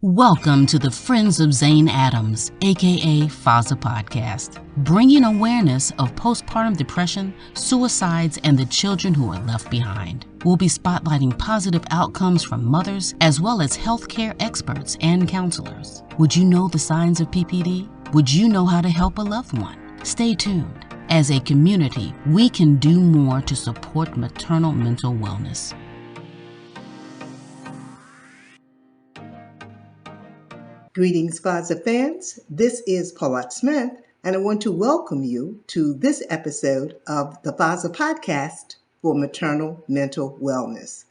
Welcome to the Friends of Zane Adams, aka FOZA podcast, bringing awareness of postpartum depression, suicides, and the children who are left behind. We'll be spotlighting positive outcomes from mothers as well as healthcare experts and counselors. Would you know the signs of PPD? Would you know how to help a loved one? Stay tuned. As a community, we can do more to support maternal mental wellness. Greetings, FOZA fans. This is Paulette Smith, and I want to welcome you to this episode of the FOZA podcast for maternal mental wellness.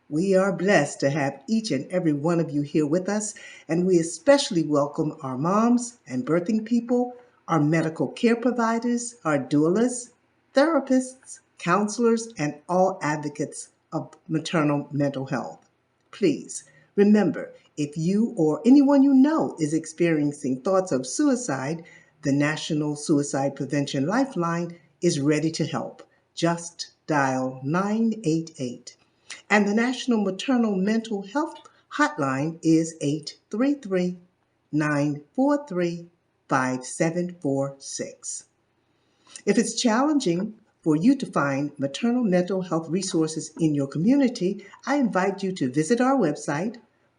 We are blessed to have each and every one of you here with us, and we especially welcome our moms and birthing people, our medical care providers, our doulas, therapists, counselors, and all advocates of maternal mental health. Please remember, if you or anyone you know is experiencing thoughts of suicide, the National Suicide Prevention Lifeline is ready to help. Just dial 988. And the National Maternal Mental Health Hotline is 833-943-5746. If it's challenging for you to find maternal mental health resources in your community, I invite you to visit our website,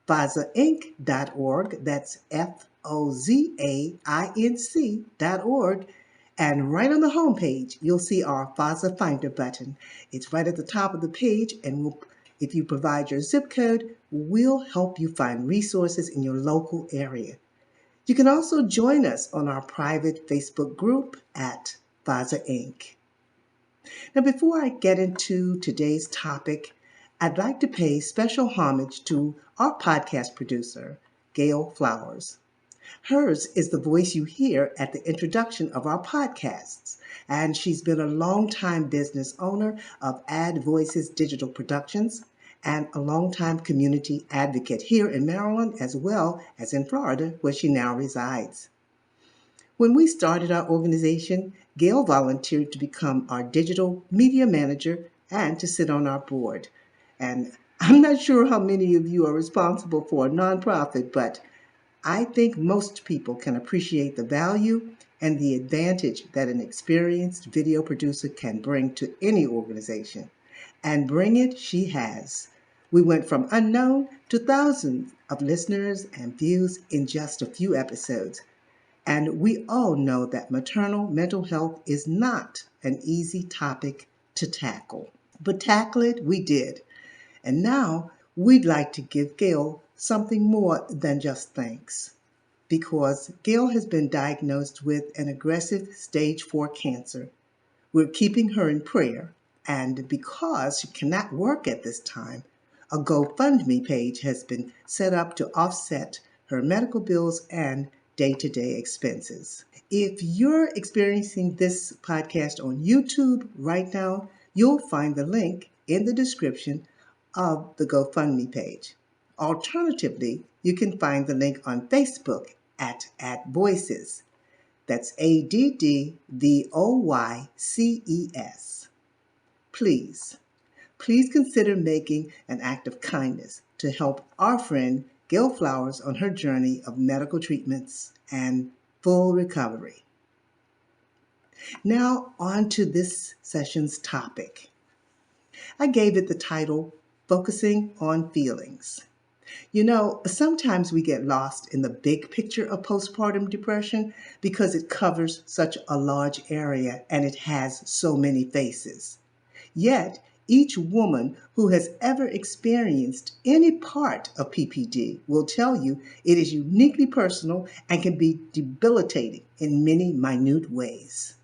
FOZAinc.org, that's FOZAINC.org, and right on the homepage, you'll see our FOZA Finder button. It's right at the top of the page, and if you provide your zip code, we'll help you find resources in your local area. You can also join us on our private Facebook group at FOZA Inc. Now, before I get into today's topic, I'd like to pay special homage to our podcast producer, Gail Flowers. Hers is the voice you hear at the introduction of our podcasts, and she's been a longtime business owner of AddVoyces Digital Productions and a longtime community advocate here in Maryland as well as in Florida, where she now resides. When we started our organization, Gail volunteered to become our digital media manager and to sit on our board. And I'm not sure how many of you are responsible for a nonprofit, but I think most people can appreciate the value and the advantage that an experienced video producer can bring to any organization. And bring it she has. We went from unknown to thousands of listeners and views in just a few episodes. And we all know that maternal mental health is not an easy topic to tackle. But tackle it we did. And now we'd like to give Gail something more than just thanks, because Gail has been diagnosed with an aggressive stage 4 cancer. We're keeping her in prayer, and because she cannot work at this time, a GoFundMe page has been set up to offset her medical bills and day-to-day expenses. If you're experiencing this podcast on YouTube right now, you'll find the link in the description of the GoFundMe page. Alternatively, you can find the link on Facebook at AddVoyces. That's AddVoyces. Please consider making an act of kindness to help our friend Gail Flowers on her journey of medical treatments and full recovery. Now on to this session's topic. I gave it the title, Focusing on Feelings. You know, sometimes we get lost in the big picture of postpartum depression because it covers such a large area and it has so many faces. Yet, each woman who has ever experienced any part of PPD will tell you it is uniquely personal and can be debilitating in many minute ways.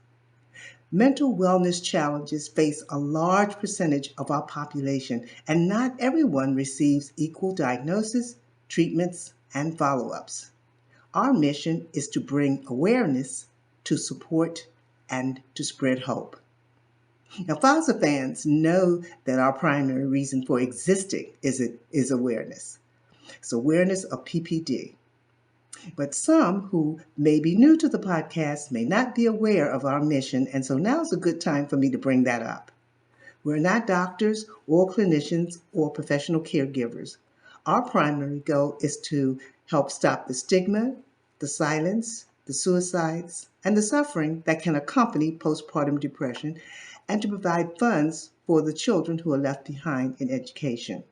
Mental wellness challenges face a large percentage of our population, and not everyone receives equal diagnosis, treatments, and follow-ups. Our mission is to bring awareness, to support, and to spread hope. Now, FOZA fans know that our primary reason for existing is awareness. It's awareness of PPD. But some who may be new to the podcast may not be aware of our mission, and so now's a good time for me to bring that up. We're not doctors or clinicians or professional caregivers. Our primary goal is to help stop the stigma, the silence, the suicides, and the suffering that can accompany postpartum depression, and to provide funds for the children who are left behind in education.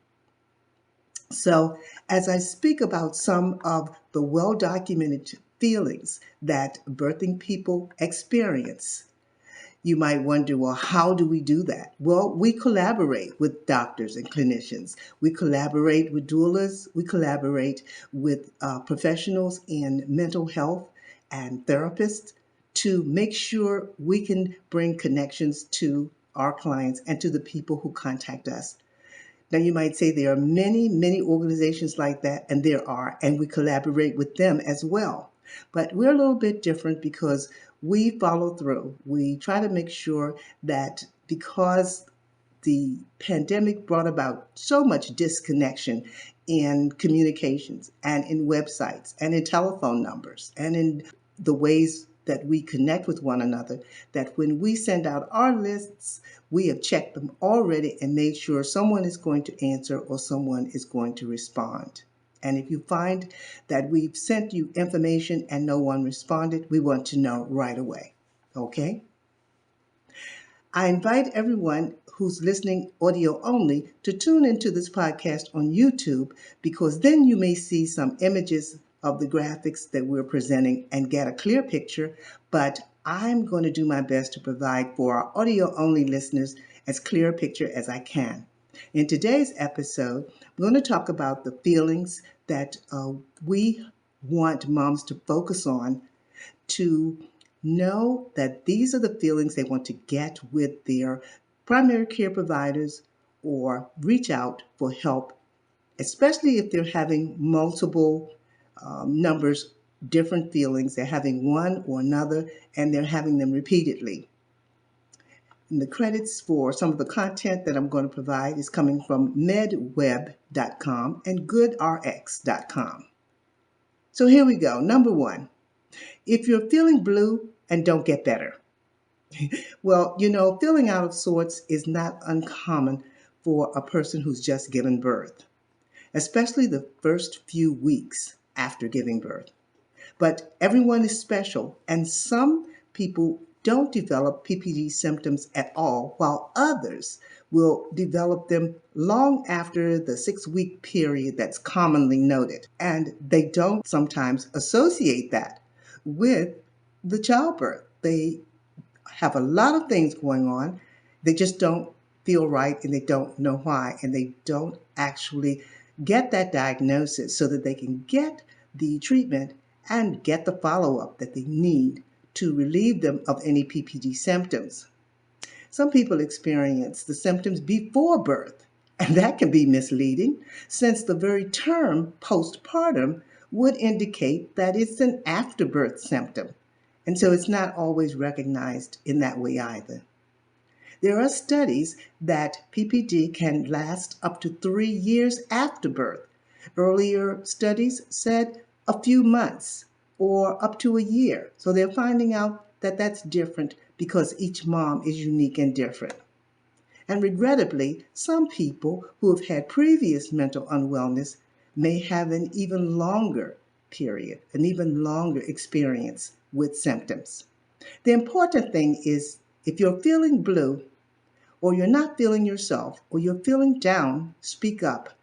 So, as I speak about some of the well documented feelings that birthing people experience, you might wonder, well, how do we do that? Well, we collaborate with doctors and clinicians. We collaborate with doulas. We collaborate with professionals in mental health and therapists to make sure we can bring connections to our clients and to the people who contact us. Now, you might say there are many, many organizations like that, and there are, and we collaborate with them as well. But we're a little bit different because we follow through. We try to make sure that because the pandemic brought about so much disconnection in communications and in websites and in telephone numbers and in the ways that we connect with one another, that when we send out our lists, we have checked them already and made sure someone is going to answer or someone is going to respond. And if you find that we've sent you information and no one responded, we want to know right away. Okay? I invite everyone who's listening audio only to tune into this podcast on YouTube, because then you may see some images of the graphics that we're presenting and get a clear picture. But I'm going to do my best to provide for our audio only listeners as clear a picture as I can. In today's episode, we're going to talk about the feelings that we want moms to focus on, to know that these are the feelings they want to get with their primary care providers or reach out for help, especially if they're having multiple numbers, different feelings. They're having one or another, and they're having them repeatedly. And the credits for some of the content that I'm going to provide is coming from medweb.com and goodrx.com. So here we go. Number one, if you're feeling blue and don't get better. Well, feeling out of sorts is not uncommon for a person who's just given birth, especially the first few weeks after giving birth. But everyone is special, and some people don't develop PPD symptoms at all, while others will develop them long after the 6-week period that's commonly noted. And they don't sometimes associate that with the childbirth. They have a lot of things going on. They just don't feel right, and they don't know why, and they don't actually get that diagnosis so that they can get the treatment and get the follow-up that they need to relieve them of any PPD symptoms. Some people experience the symptoms before birth, and that can be misleading, since the very term postpartum would indicate that it's an afterbirth symptom, and so it's not always recognized in that way either. There are studies that PPD can last up to 3 years after birth. Earlier studies said a few months or up to a year. So they're finding out that that's different because each mom is unique and different. And regrettably, some people who have had previous mental unwellness may have an even longer period, an even longer experience with symptoms. The important thing is, if you're feeling blue, or you're not feeling yourself, or you're feeling down, speak up,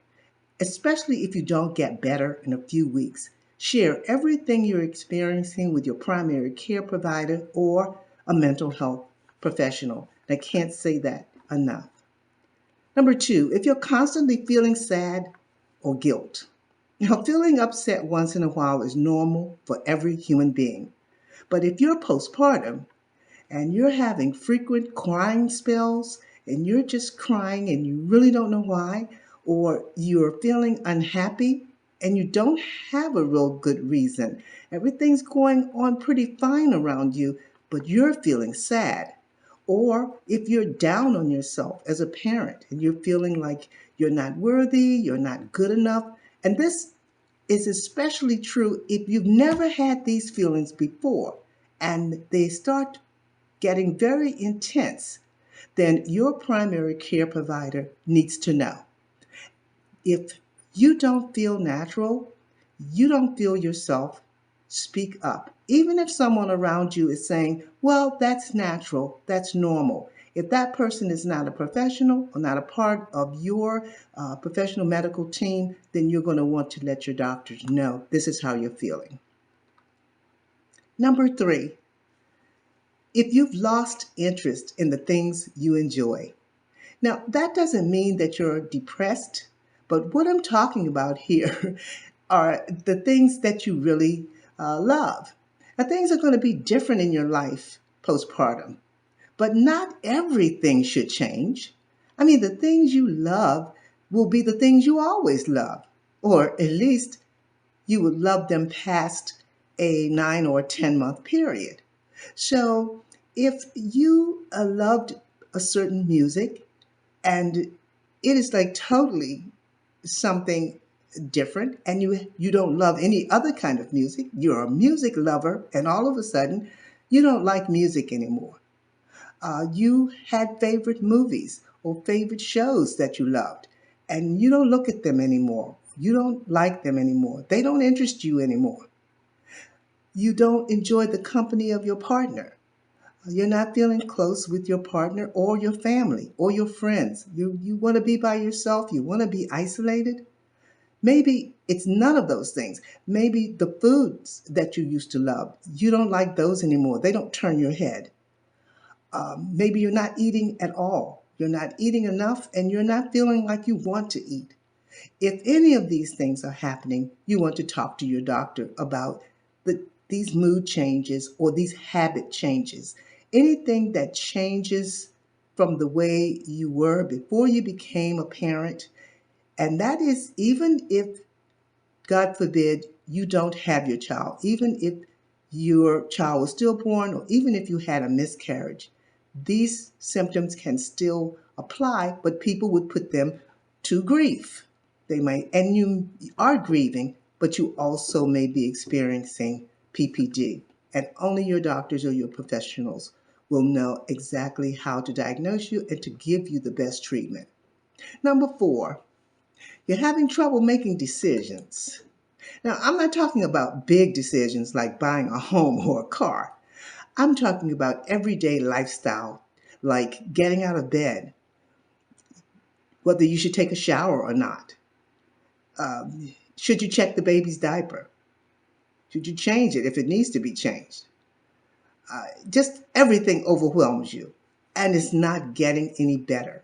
especially if you don't get better in a few weeks. Share everything you're experiencing with your primary care provider or a mental health professional. I can't say that enough. Number two, if you're constantly feeling sad or guilt. Now, feeling upset once in a while is normal for every human being. But if you're postpartum and you're having frequent crying spells, and you're just crying and you really don't know why, or you're feeling unhappy and you don't have a real good reason, everything's going on pretty fine around you, but you're feeling sad. Or if you're down on yourself as a parent and you're feeling like you're not worthy, you're not good enough, and this is especially true if you've never had these feelings before and they start getting very intense, then your primary care provider needs to know. If you don't feel natural, you don't feel yourself, speak up. Even if someone around you is saying, well, that's natural, that's normal. If that person is not a professional or not a part of your professional medical team, then you're going to want to let your doctors know this is how you're feeling. Number 3, if you've lost interest in the things you enjoy. Now, that doesn't mean that you're depressed, but what I'm talking about here are the things that you really love. Now, things are going to be different in your life postpartum, but not everything should change. I mean, the things you love will be the things you always love, or at least you would love them past a 9 or 10-month period. So if you loved a certain music and it is like totally something different and you don't love any other kind of music, you're a music lover, and all of a sudden you don't like music anymore. You had favorite movies or favorite shows that you loved, and you don't look at them anymore. You don't like them anymore. They don't interest you anymore. You don't enjoy the company of your partner. You're not feeling close with your partner or your family or your friends. You want to be by yourself. You want to be isolated. Maybe it's none of those things. Maybe the foods that you used to love, you don't like those anymore. They don't turn your head. Maybe you're not eating at all. You're not eating enough and you're not feeling like you want to eat. If any of these things are happening, you want to talk to your doctor about these mood changes or these habit changes. Anything that changes from the way you were before you became a parent. And that is even if, God forbid, you don't have your child, even if your child was stillborn, or even if you had a miscarriage, these symptoms can still apply, but people would put them to grief. They might, and you are grieving, but you also may be experiencing PPD. And only your doctors or your professionals will know exactly how to diagnose you and to give you the best treatment. Number 4, you're having trouble making decisions. Now, I'm not talking about big decisions like buying a home or a car. I'm talking about everyday lifestyle, like getting out of bed, whether you should take a shower or not. Should you check the baby's diaper? Should you change it if it needs to be changed? Just everything overwhelms you, and it's not getting any better.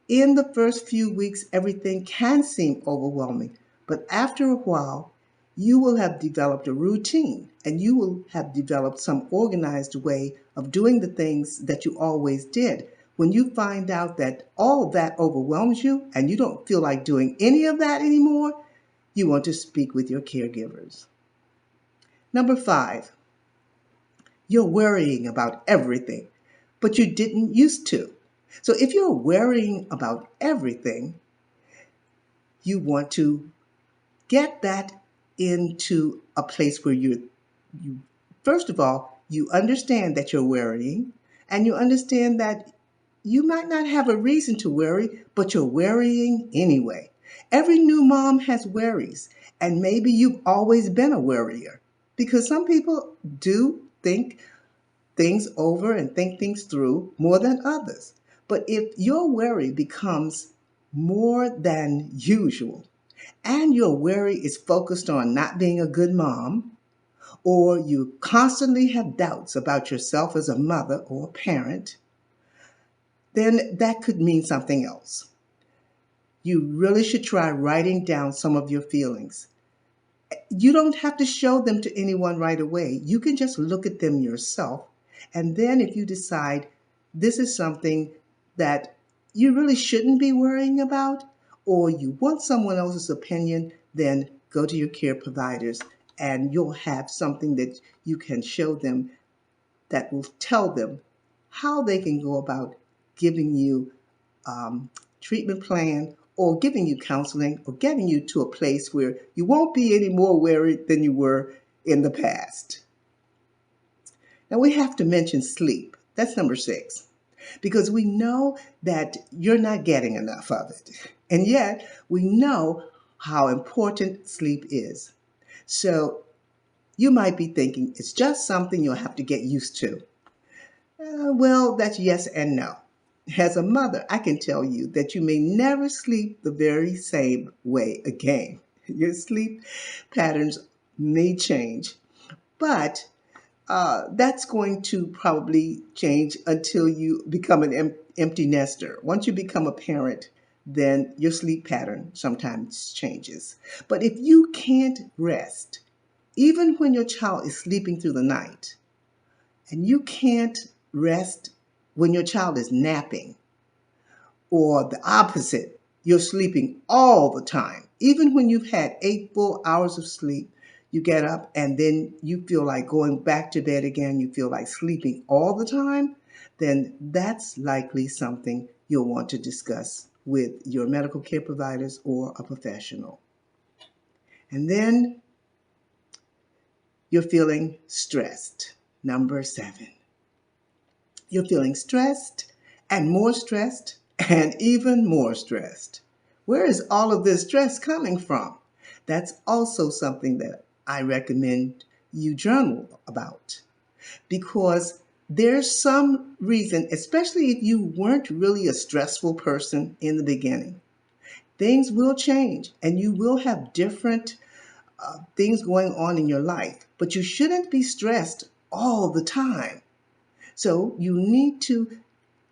In the first few weeks, everything can seem overwhelming, but after a while, you will have developed a routine and you will have developed some organized way of doing the things that you always did. When you find out that all of that overwhelms you and you don't feel like doing any of that anymore, you want to speak with your caregivers. Number 5, you're worrying about everything, but you didn't used to. So if you're worrying about everything, you want to get that into a place where you first of all, you understand that you're worrying, and you understand that you might not have a reason to worry, but you're worrying anyway. Every new mom has worries, and maybe you've always been a worrier, because some people do think things over and think things through more than others. But if your worry becomes more than usual, and your worry is focused on not being a good mom, or you constantly have doubts about yourself as a mother or a parent, then that could mean something else. You really should try writing down some of your feelings. You don't have to show them to anyone right away. You can just look at them yourself. And then if you decide this is something that you really shouldn't be worrying about, or you want someone else's opinion, then go to your care providers and you'll have something that you can show them that will tell them how they can go about giving you treatment plan or giving you counseling or getting you to a place where you won't be any more worried than you were in the past. Now we have to mention sleep. That's number 6, because we know that you're not getting enough of it. And yet we know how important sleep is. So you might be thinking it's just something you'll have to get used to. Well, that's yes and no. As a mother, I can tell you that you may never sleep the very same way again. Your sleep patterns may change, but that's going to probably change until you become an empty nester. Once you become a parent, then your sleep pattern sometimes changes. But if you can't rest, even when your child is sleeping through the night, and you can't rest when your child is napping, or the opposite, you're sleeping all the time. Even when you've had 8 full hours of sleep, you get up and then you feel like going back to bed again, you feel like sleeping all the time, then that's likely something you'll want to discuss with your medical care providers or a professional. And then you're feeling stressed. Number 7. You're feeling stressed and even more stressed. Where is all of this stress coming from? That's also something that I recommend you journal about, because there's some reason, especially if you weren't really a stressful person in the beginning, things will change and you will have different things going on in your life, but you shouldn't be stressed all the time. So you need to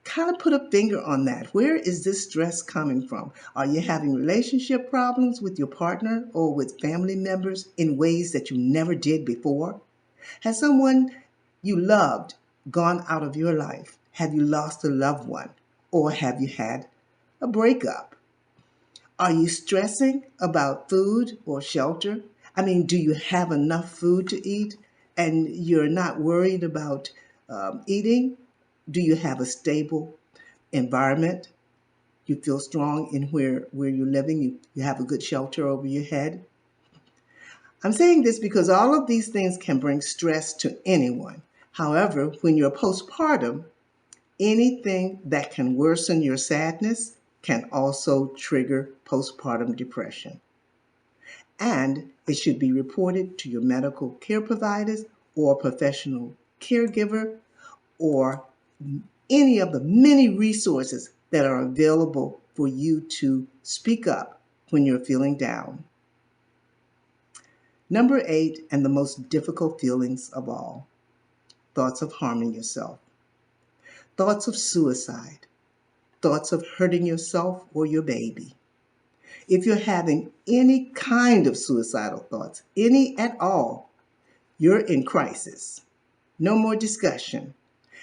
kind of put a finger on that. Where is this stress coming from? Are you having relationship problems with your partner or with family members in ways that you never did before? Has someone you loved gone out of your life? Have you lost a loved one? Or have you had a breakup? Are you stressing about food or shelter? I mean, do you have enough food to eat and you're not worried about eating? Do you have a stable environment? You feel strong in where you're living? You have a good shelter over your head? I'm saying this because all of these things can bring stress to anyone. However, when you're postpartum, anything that can worsen your sadness can also trigger postpartum depression. And it should be reported to your medical care providers or professional caregiver or any of the many resources that are available for you to speak up when you're feeling down. Number 8, and the most difficult feelings of all, thoughts of harming yourself, thoughts of suicide, thoughts of hurting yourself or your baby. If you're having any kind of suicidal thoughts, any at all, you're in crisis. No more discussion.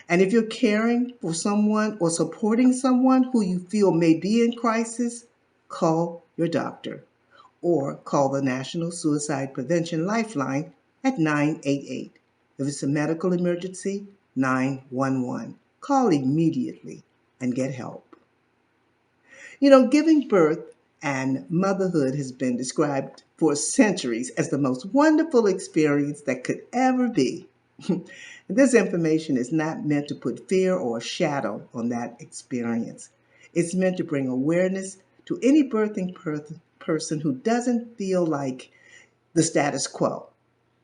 And if you're caring for someone or supporting someone who you feel may be in crisis, call your doctor or call the National Suicide Prevention Lifeline at 988. If it's a medical emergency, 911. Call immediately and get help. Giving birth and motherhood has been described for centuries as the most wonderful experience that could ever be. This information is not meant to put fear or a shadow on that experience. It's meant to bring awareness to any birthing person who doesn't feel like the status quo.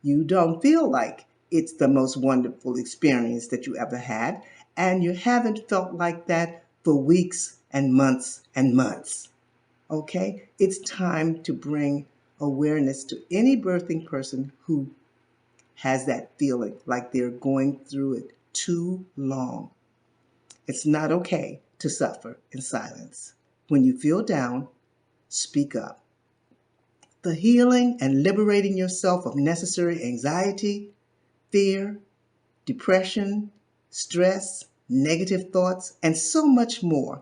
You don't feel like it's the most wonderful experience that you ever had, and you haven't felt like that for weeks and months and months. Okay? It's time to bring awareness to any birthing person who has that feeling like they're going through it too long. It's not okay to suffer in silence. When you feel down, speak up. The healing and liberating yourself of necessary anxiety, fear, depression, stress, negative thoughts, and so much more,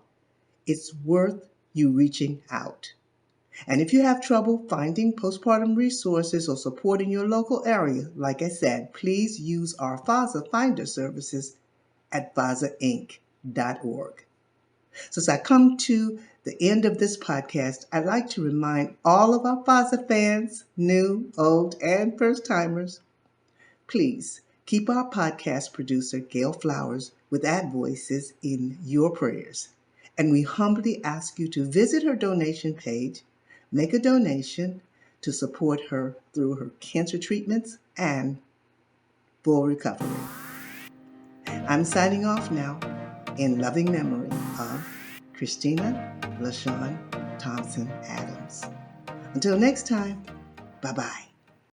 it's worth you reaching out. And if you have trouble finding postpartum resources or support in your local area, like I said, please use our FOZA Finder services at FOZAinc.org. So as I come to the end of this podcast, I'd like to remind all of our FOZA fans, new, old, and first-timers, please keep our podcast producer, Gail Flowers, with AddVoices in your prayers. And we humbly ask you to visit her donation page, make a donation to support her through her cancer treatments and full recovery. I'm signing off now in loving memory of Christina LaShawn Thompson Adams. Until next time, bye-bye.